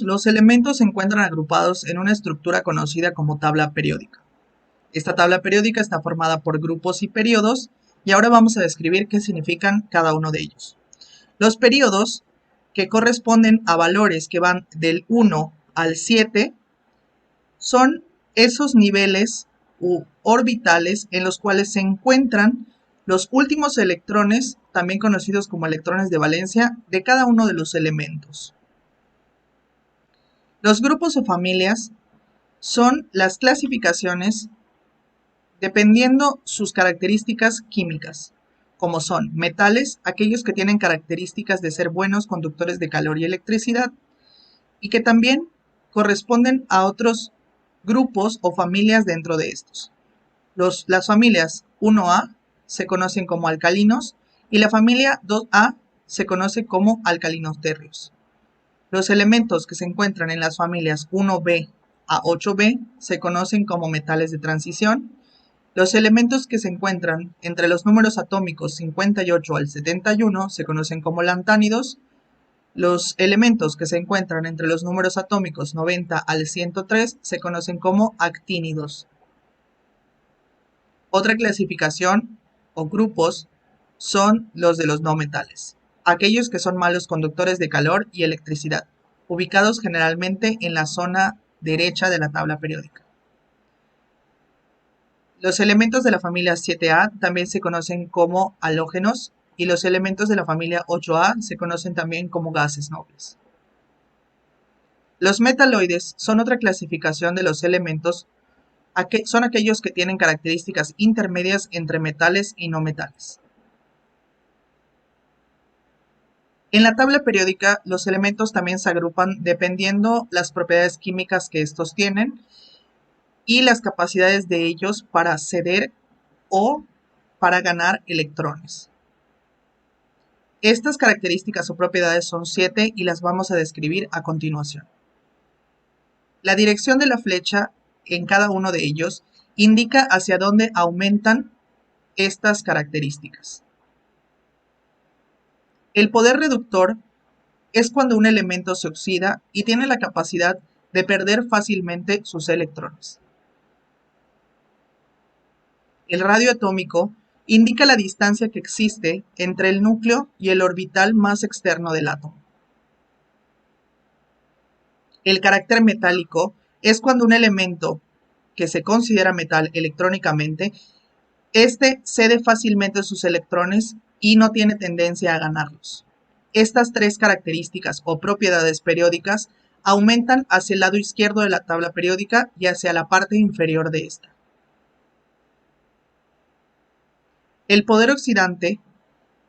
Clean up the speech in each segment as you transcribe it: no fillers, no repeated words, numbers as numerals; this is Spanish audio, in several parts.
Los elementos se encuentran agrupados en una estructura conocida como tabla periódica. Esta tabla periódica está formada por grupos y periodos, y ahora vamos a describir qué significan cada uno de ellos. Los periodos, que corresponden a valores que van del 1 al 7, son esos niveles u orbitales en los cuales se encuentran los últimos electrones, también conocidos como electrones de valencia, de cada uno de los elementos. Los grupos o familias son las clasificaciones dependiendo sus características químicas, como son metales, aquellos que tienen características de ser buenos conductores de calor y electricidad, y que también corresponden a otros grupos o familias dentro de estos. Las familias 1A se conocen como alcalinos y la familia 2A se conoce como alcalinos térreos. Los elementos que se encuentran en las familias 1B a 8B se conocen como metales de transición. Los elementos que se encuentran entre los números atómicos 58 al 71 se conocen como lantánidos. Los elementos que se encuentran entre los números atómicos 90 al 103 se conocen como actínidos. Otra clasificación o grupos son los de los no metales, aquellos que son malos conductores de calor y electricidad, ubicados generalmente en la zona derecha de la tabla periódica. Los elementos de la familia 7A también se conocen como halógenos y los elementos de la familia 8A se conocen también como gases nobles. Los metaloides son otra clasificación de los elementos, son aquellos que tienen características intermedias entre metales y no metales. En la tabla periódica, los elementos también se agrupan dependiendo las propiedades químicas que estos tienen y las capacidades de ellos para ceder o para ganar electrones. Estas características o propiedades son 7 y las vamos a describir a continuación. La dirección de la flecha en cada uno de ellos indica hacia dónde aumentan estas características. El poder reductor es cuando un elemento se oxida y tiene la capacidad de perder fácilmente sus electrones. El radio atómico indica la distancia que existe entre el núcleo y el orbital más externo del átomo. El carácter metálico es cuando un elemento que se considera metal electrónicamente, cede fácilmente sus electrones y no tiene tendencia a ganarlos. Estas tres características o propiedades periódicas aumentan hacia el lado izquierdo de la tabla periódica y hacia la parte inferior de esta. El poder oxidante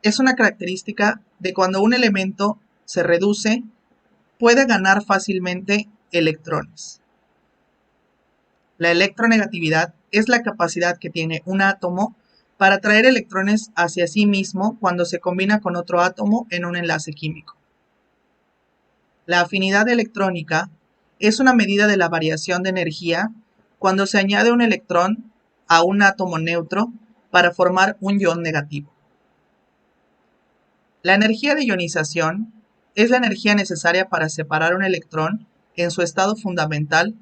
es una característica de cuando un elemento se reduce, puede ganar fácilmente electrones. La electronegatividad es la capacidad que tiene un átomo para atraer electrones hacia sí mismo cuando se combina con otro átomo en un enlace químico. La afinidad electrónica es una medida de la variación de energía cuando se añade un electrón a un átomo neutro para formar un ion negativo. La energía de ionización es la energía necesaria para separar un electrón en su estado fundamental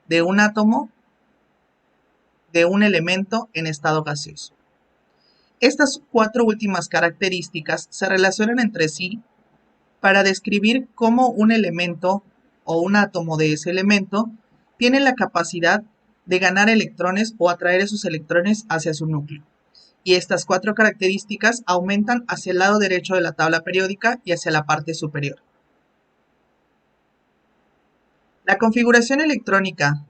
de un átomo de un elemento en estado gaseoso. Estas cuatro últimas características se relacionan entre sí para describir cómo un elemento o un átomo de ese elemento tiene la capacidad de ganar electrones o atraer esos electrones hacia su núcleo. Y estas cuatro características aumentan hacia el lado derecho de la tabla periódica y hacia la parte superior. La configuración electrónica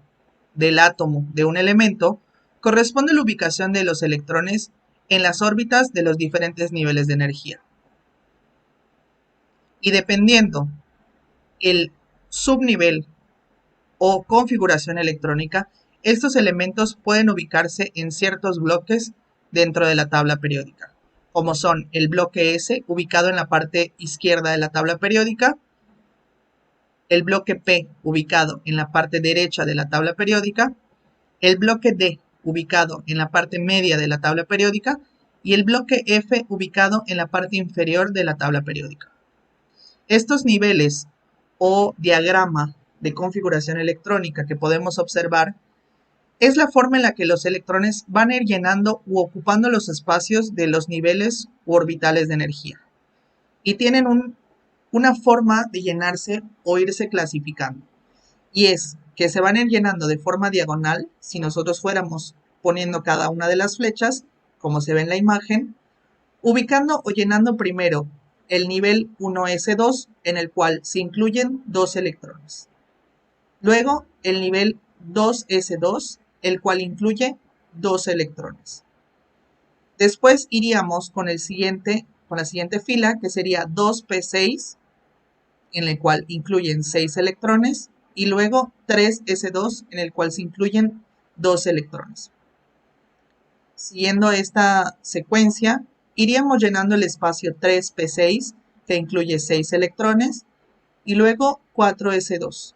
del átomo de un elemento corresponde a la ubicación de los electrones en las órbitas de los diferentes niveles de energía. Y dependiendo el subnivel o configuración electrónica, estos elementos pueden ubicarse en ciertos bloques dentro de la tabla periódica, como son el bloque S, ubicado en la parte izquierda de la tabla periódica, el bloque P, ubicado en la parte derecha de la tabla periódica, el bloque D, ubicado en la parte media de la tabla periódica, y el bloque F, ubicado en la parte inferior de la tabla periódica. Estos niveles o diagrama de configuración electrónica que podemos observar es la forma en la que los electrones van a ir llenando u ocupando los espacios de los niveles u orbitales de energía. Y tienen una forma de llenarse o irse clasificando. Y es que se van a ir llenando de forma diagonal, si nosotros fuéramos poniendo cada una de las flechas, como se ve en la imagen, ubicando o llenando primero el nivel 1s2, en el cual se incluyen 2 electrones. Luego el nivel 2s2, el cual incluye 2 electrones. Después iríamos con la siguiente fila, que sería 2p6, en el cual incluyen 6 electrones, y luego 3s2, en el cual se incluyen 2 electrones. Siguiendo esta secuencia, iríamos llenando el espacio 3p6, que incluye 6 electrones, y luego 4s2.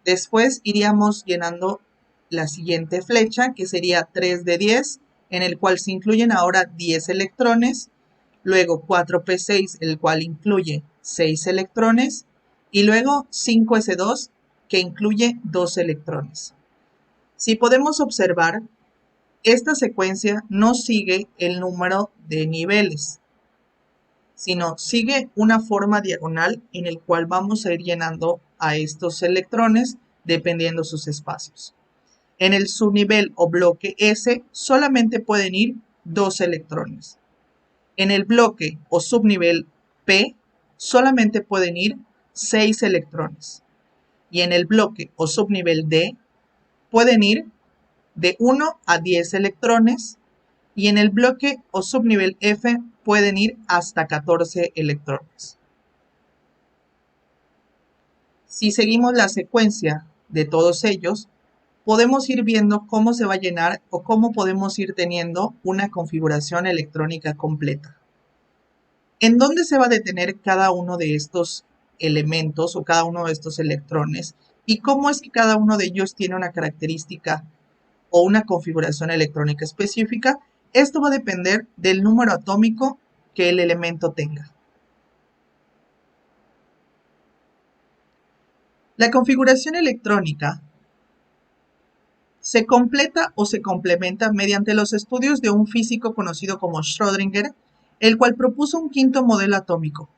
Después iríamos llenando la siguiente flecha, que sería 3d10, en el cual se incluyen ahora 10 electrones, luego 4p6, el cual incluye 6 electrones, y luego 5s2, que incluye 2 electrones. Si podemos observar, esta secuencia no sigue el número de niveles, sino sigue una forma diagonal en el cual vamos a ir llenando a estos electrones dependiendo sus espacios. En el subnivel o bloque S solamente pueden ir 2 electrones. En el bloque o subnivel P solamente pueden ir 6 electrones. Y en el bloque o subnivel D pueden ir de 1 a 10 electrones. Y en el bloque o subnivel F pueden ir hasta 14 electrones. Si seguimos la secuencia de todos ellos, podemos ir viendo cómo se va a llenar o cómo podemos ir teniendo una configuración electrónica completa. ¿En dónde se va a detener cada uno de estos elementos o cada uno de estos electrones? ¿Y cómo es que cada uno de ellos tiene una característica o una configuración electrónica específica? Esto va a depender del número atómico que el elemento tenga. La configuración electrónica se completa o se complementa mediante los estudios de un físico conocido como Schrödinger, el cual propuso un quinto modelo atómico.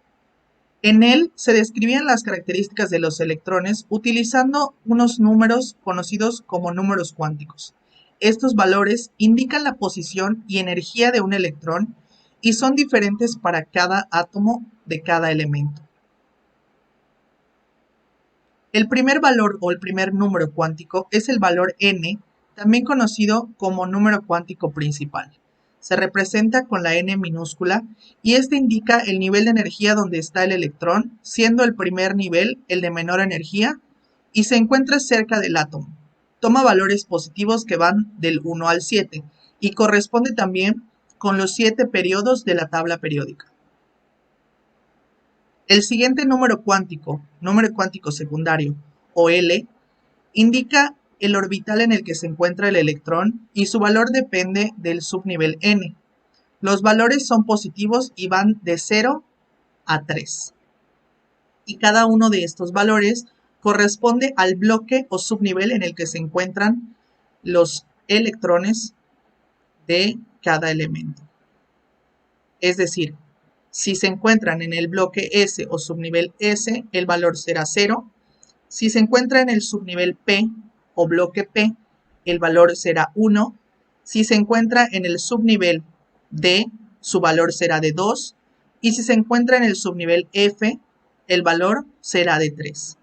En él se describían las características de los electrones utilizando unos números conocidos como números cuánticos. Estos valores indican la posición y energía de un electrón y son diferentes para cada átomo de cada elemento. El primer valor o el primer número cuántico es el valor n, también conocido como número cuántico principal. Se representa con la n minúscula y este indica el nivel de energía donde está el electrón, siendo el primer nivel el de menor energía y se encuentra cerca del átomo. Toma valores positivos que van del 1 al 7 y corresponde también con los 7 periodos de la tabla periódica. El siguiente número cuántico secundario, o L, indica el orbital en el que se encuentra el electrón y su valor depende del subnivel n. Los valores son positivos y van de 0 a 3. Y cada uno de estos valores corresponde al bloque o subnivel en el que se encuentran los electrones de cada elemento. Es decir, si se encuentran en el bloque S o subnivel S, el valor será 0. Si se encuentra en el subnivel P o bloque P, el valor será 1. Si se encuentra en el subnivel D, su valor será de 2. Y si se encuentra en el subnivel F, el valor será de 3.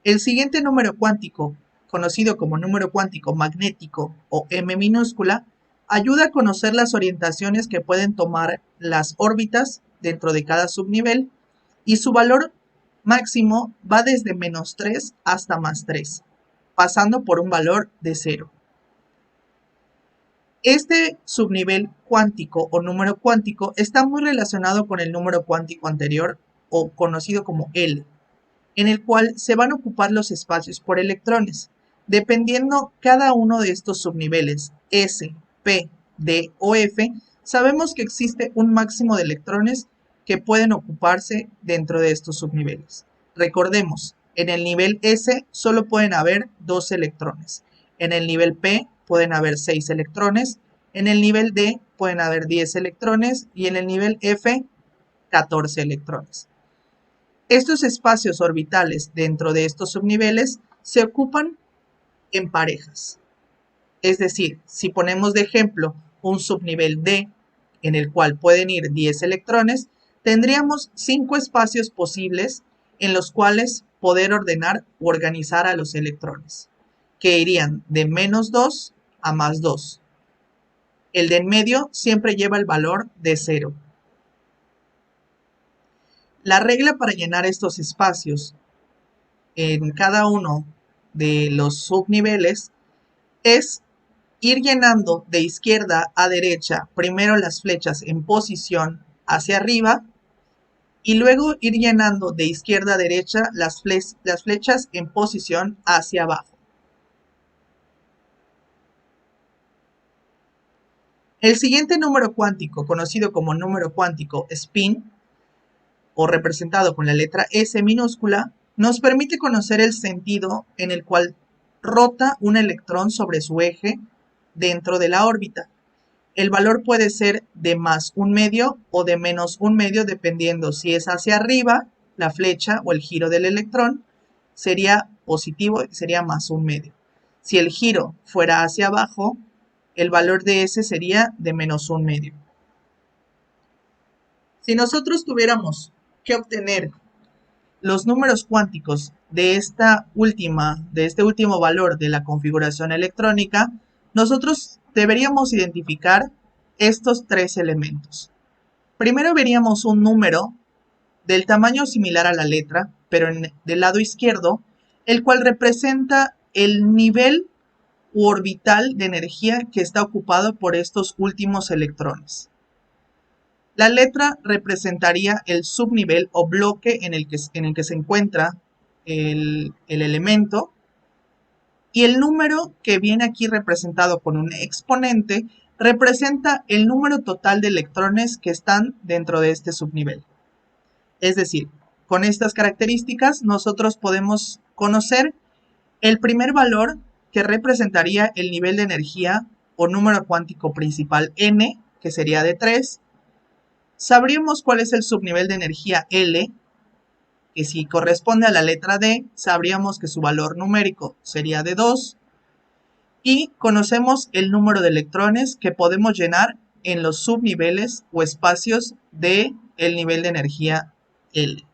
El siguiente número cuántico, conocido como número cuántico magnético o m minúscula, ayuda a conocer las orientaciones que pueden tomar las órbitas dentro de cada subnivel y su valor máximo va desde -3 hasta +3, pasando por un valor de 0. Este subnivel cuántico o número cuántico está muy relacionado con el número cuántico anterior o conocido como L, en el cual se van a ocupar los espacios por electrones. Dependiendo cada uno de estos subniveles, S, P, D o F, sabemos que existe un máximo de electrones que pueden ocuparse dentro de estos subniveles. Recordemos, en el nivel S solo pueden haber 2 electrones. En el nivel P pueden haber 6 electrones. En el nivel D pueden haber 10 electrones. Y en el nivel F, 14 electrones. Estos espacios orbitales dentro de estos subniveles se ocupan en parejas. Es decir, si ponemos de ejemplo un subnivel D en el cual pueden ir 10 electrones, tendríamos 5 espacios posibles en los cuales poder ordenar u organizar a los electrones, que irían de -2 a +2. El de en medio siempre lleva el valor de 0. La regla para llenar estos espacios en cada uno de los subniveles es ir llenando de izquierda a derecha primero las flechas en posición hacia arriba y luego ir llenando de izquierda a derecha las flechas en posición hacia abajo. El siguiente número cuántico, conocido como número cuántico spin, o representado con la letra S minúscula, nos permite conocer el sentido en el cual rota un electrón sobre su eje dentro de la órbita. El valor puede ser de +1/2 o de -1/2 dependiendo si es hacia arriba, la flecha o el giro del electrón sería positivo, sería +1/2. Si el giro fuera hacia abajo, el valor de S sería de -1/2. Si nosotros tuviéramos que obtener los números cuánticos de este último valor de la configuración electrónica, nosotros deberíamos identificar estos 3 elementos. Primero veríamos un número del tamaño similar a la letra, pero del lado izquierdo, el cual representa el nivel u orbital de energía que está ocupado por estos últimos electrones. La letra representaría el subnivel o bloque en el que se encuentra el elemento, y el número que viene aquí representado con un exponente representa el número total de electrones que están dentro de este subnivel. Es decir, con estas características nosotros podemos conocer el primer valor que representaría el nivel de energía o número cuántico principal n, que sería de 3. Sabríamos cuál es el subnivel de energía L, que si corresponde a la letra D, sabríamos que su valor numérico sería de 2. Y conocemos el número de electrones que podemos llenar en los subniveles o espacios del nivel de energía L.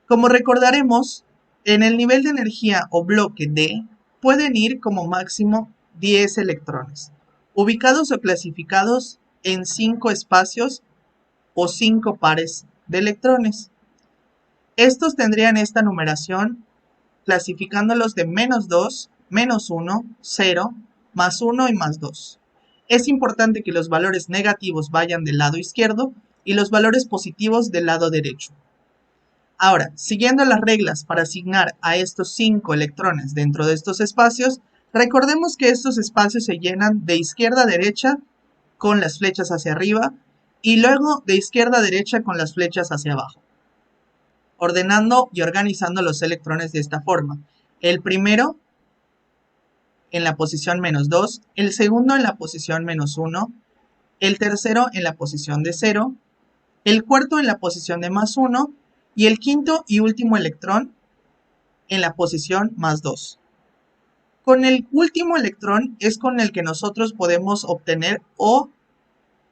Como recordaremos, en el nivel de energía o bloque D pueden ir como máximo 10 electrones, ubicados o clasificados en 5 espacios o 5 pares de electrones. Estos tendrían esta numeración clasificándolos de -2, -1, 0, +1 y +2. Es importante que los valores negativos vayan del lado izquierdo y los valores positivos del lado derecho. Ahora, siguiendo las reglas para asignar a estos 5 electrones dentro de estos espacios, recordemos que estos espacios se llenan de izquierda a derecha con las flechas hacia arriba y luego de izquierda a derecha con las flechas hacia abajo, ordenando y organizando los electrones de esta forma. El primero en la posición -2, el segundo en la posición -1, el tercero en la posición de 0, el cuarto en la posición de +1 y el quinto y último electrón en la posición +2. Con el último electrón es con el que nosotros podemos obtener o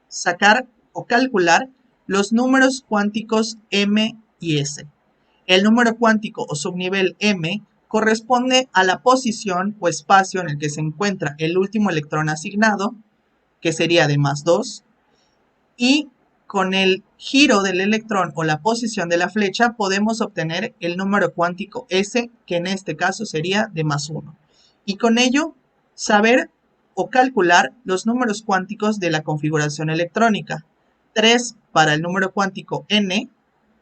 sacar o calcular los números cuánticos m y s. El número cuántico o subnivel m corresponde a la posición o espacio en el que se encuentra el último electrón asignado, que sería de +2, y con el giro del electrón o la posición de la flecha podemos obtener el número cuántico s, que en este caso sería de +1. Y con ello saber o calcular los números cuánticos de la configuración electrónica. 3 para el número cuántico n,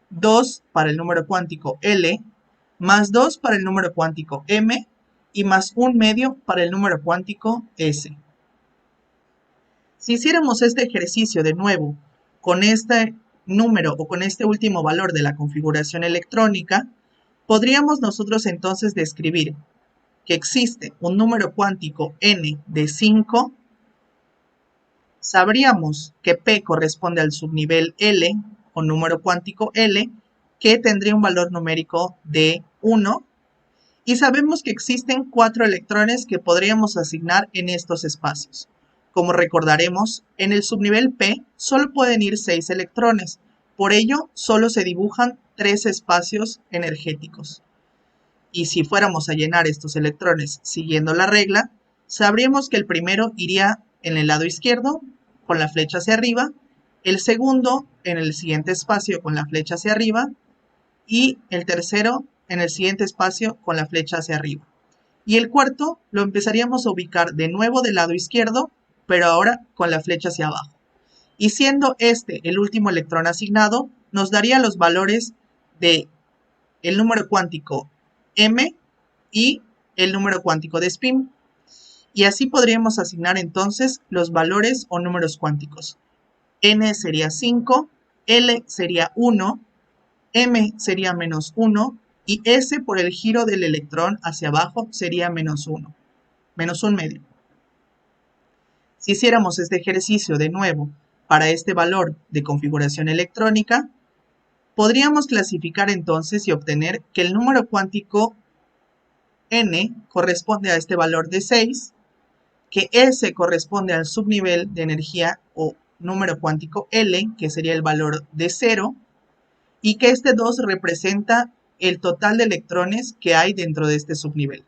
2 para el número cuántico L, +2 para el número cuántico M y +1/2 para el número cuántico S. Si hiciéramos este ejercicio de nuevo con este número o con este último valor de la configuración electrónica, podríamos nosotros entonces describir que existe un número cuántico n de 5, sabríamos que P corresponde al subnivel L o número cuántico L, que tendría un valor numérico de 1, y sabemos que existen 4 electrones que podríamos asignar en estos espacios. Como recordaremos, en el subnivel P solo pueden ir 6 electrones, por ello solo se dibujan 3 espacios energéticos. Y si fuéramos a llenar estos electrones siguiendo la regla, sabríamos que el primero iría en el lado izquierdo con la flecha hacia arriba, el segundo en el siguiente espacio con la flecha hacia arriba y el tercero en el siguiente espacio con la flecha hacia arriba. Y el cuarto lo empezaríamos a ubicar de nuevo del lado izquierdo, pero ahora con la flecha hacia abajo. Y siendo este el último electrón asignado, nos daría los valores de el número cuántico m y el número cuántico de spin. Y así podríamos asignar entonces los valores o números cuánticos. N sería 5, L sería 1, M sería menos 1 y S por el giro del electrón hacia abajo sería menos 1, menos 1 medio. Si hiciéramos este ejercicio de nuevo para este valor de configuración electrónica, podríamos clasificar entonces y obtener que el número cuántico n corresponde a este valor de 6, que S corresponde al subnivel de energía o número cuántico L, que sería el valor de 0, y que este 2 representa el total de electrones que hay dentro de este subnivel.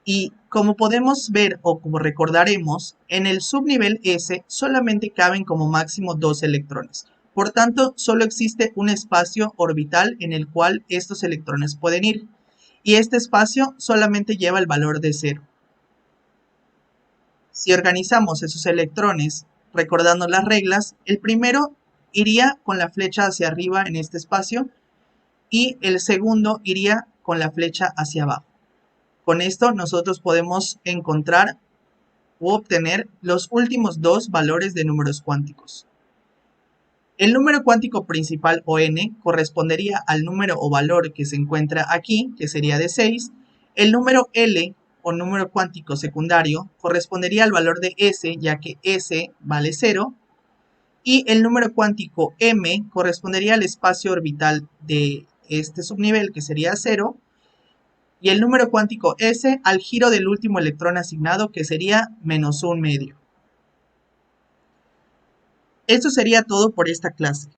Y como podemos ver o como recordaremos, en el subnivel S solamente caben como máximo 2 electrones. Por tanto, solo existe un espacio orbital en el cual estos electrones pueden ir. Y este espacio solamente lleva el valor de 0. Si organizamos esos electrones recordando las reglas, el primero iría con la flecha hacia arriba en este espacio y el segundo iría con la flecha hacia abajo. Con esto nosotros podemos encontrar o obtener los últimos 2 valores de números cuánticos. El número cuántico principal o n correspondería al número o valor que se encuentra aquí, que sería de 6. El número L o número cuántico secundario correspondería al valor de S, ya que S vale 0. Y el número cuántico m correspondería al espacio orbital de este subnivel, que sería 0. Y el número cuántico S al giro del último electrón asignado, que sería menos 1 medio. Esto sería todo por esta clase.